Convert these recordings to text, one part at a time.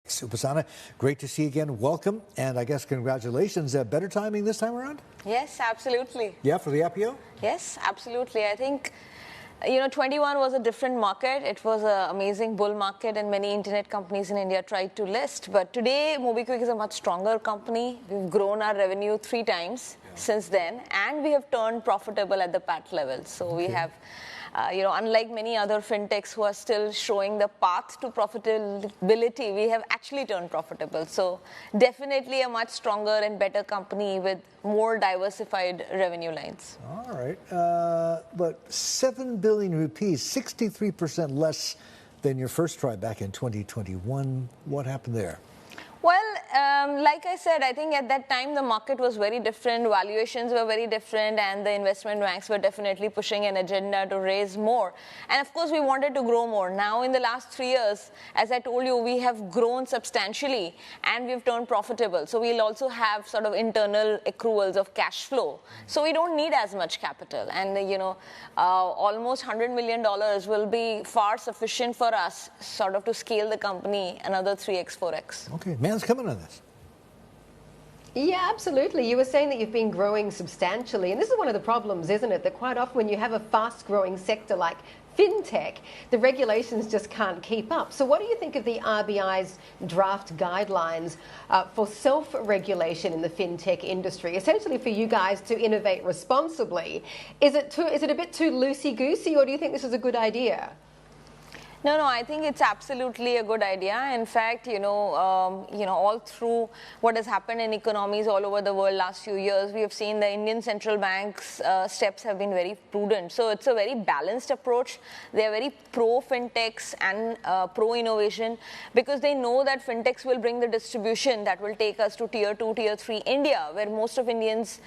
Upasana, great to see you again. Welcome, and I guess congratulations. Better timing this time around? Yes, absolutely. Yeah, for the IPO? Yes, absolutely. I think, 21 was a different market. It was an amazing bull market, and many internet companies in India tried to list. But today, MobiKwik is a much stronger company. We've grown our revenue 3 times since then, and we have turned profitable at the PAT level. So we have, unlike many other fintechs who are still showing the path to profitability, we have actually turned profitable. So definitely a much stronger and better company with more diversified revenue lines. All right. But 7 billion rupees, 63% less than your first try back in 2021. What happened there? Well, like I said, I think at that time the market was very different, valuations were very different, and the investment banks were definitely pushing an agenda to raise more. And of course, we wanted to grow more. Now, in the last 3 years, as I told you, we have grown substantially and we've turned profitable. So we'll also have sort of internal accruals of cash flow. So we don't need as much capital. And, almost $100 million will be far sufficient for us sort of to scale the company another 3x, 4x. Okay. Man's coming on this. Yeah, absolutely. You were saying that you've been growing substantially, and this is one of the problems, isn't it? That quite often when you have a fast-growing sector like fintech, the regulations just can't keep up. So what do you think of the RBI's draft guidelines for self-regulation in the fintech industry, essentially for you guys to innovate responsibly? Is it a bit too loosey-goosey, or do you think this is a good idea? No, I think it's absolutely a good idea. In fact, all through what has happened in economies all over the world last few years, we have seen the Indian central bank's steps have been very prudent. So it's a very balanced approach. They are very pro-fintechs and pro-innovation because they know that fintechs will bring the distribution that will take us to tier 2, tier 3 India, where most Indians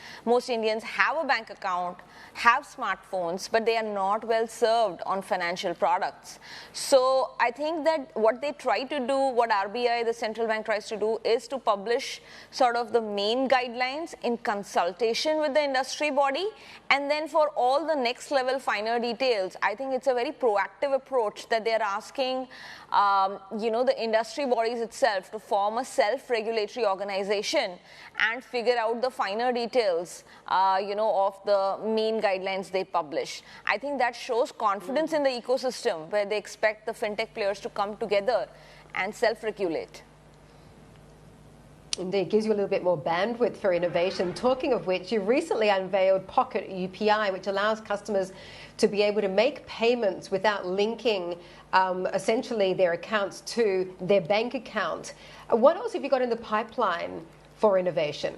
have a bank account, have smartphones, but they are not well served on financial products. So I think that what they try to do, what RBI, the central bank, tries to do is to publish sort of the main guidelines in consultation with the industry body. And then for all the next level finer details, I think it's a very proactive approach that they're asking, the industry bodies itself to form a self-regulatory organization and figure out the finer details, of the main guidelines they publish. I think that shows confidence in the ecosystem where they expect the fintech players to come together and self-regulate. Indeed, gives you a little bit more bandwidth for innovation. Talking of which, you recently unveiled Pocket UPI, which allows customers to be able to make payments without linking essentially their accounts to their bank account. What else have you got in the pipeline for innovation?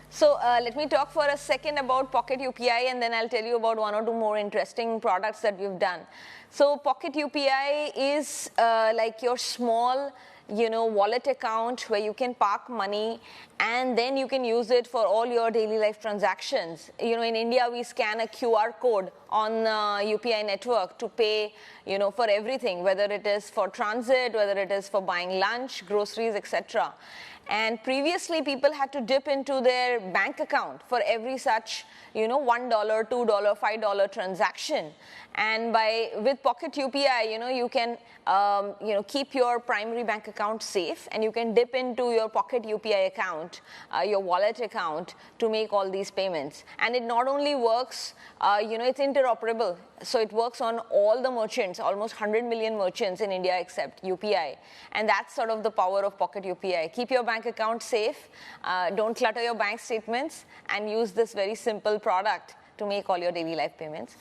So let me talk for a second about Pocket UPI, and then I'll tell you about 1 or 2 more interesting products that we've done. So Pocket UPI is like your small wallet account where you can park money and then you can use it for all your daily life transactions. In India, we scan a QR code on UPI network to pay, for everything, whether it is for transit, whether it is for buying lunch, groceries, etc. And previously, people had to dip into their bank account for every such, $1, $2, $5 transaction. And with Pocket UPI, you can, keep your primary bank account safe, and you can dip into your Pocket UPI account, your wallet account, to make all these payments. And it not only works, it's interoperable. So it works on all the merchants, almost 100 million merchants in India accept UPI. And that's sort of the power of Pocket UPI. Keep your bank account safe, don't clutter your bank statements, and use this very simple product to make all your daily life payments.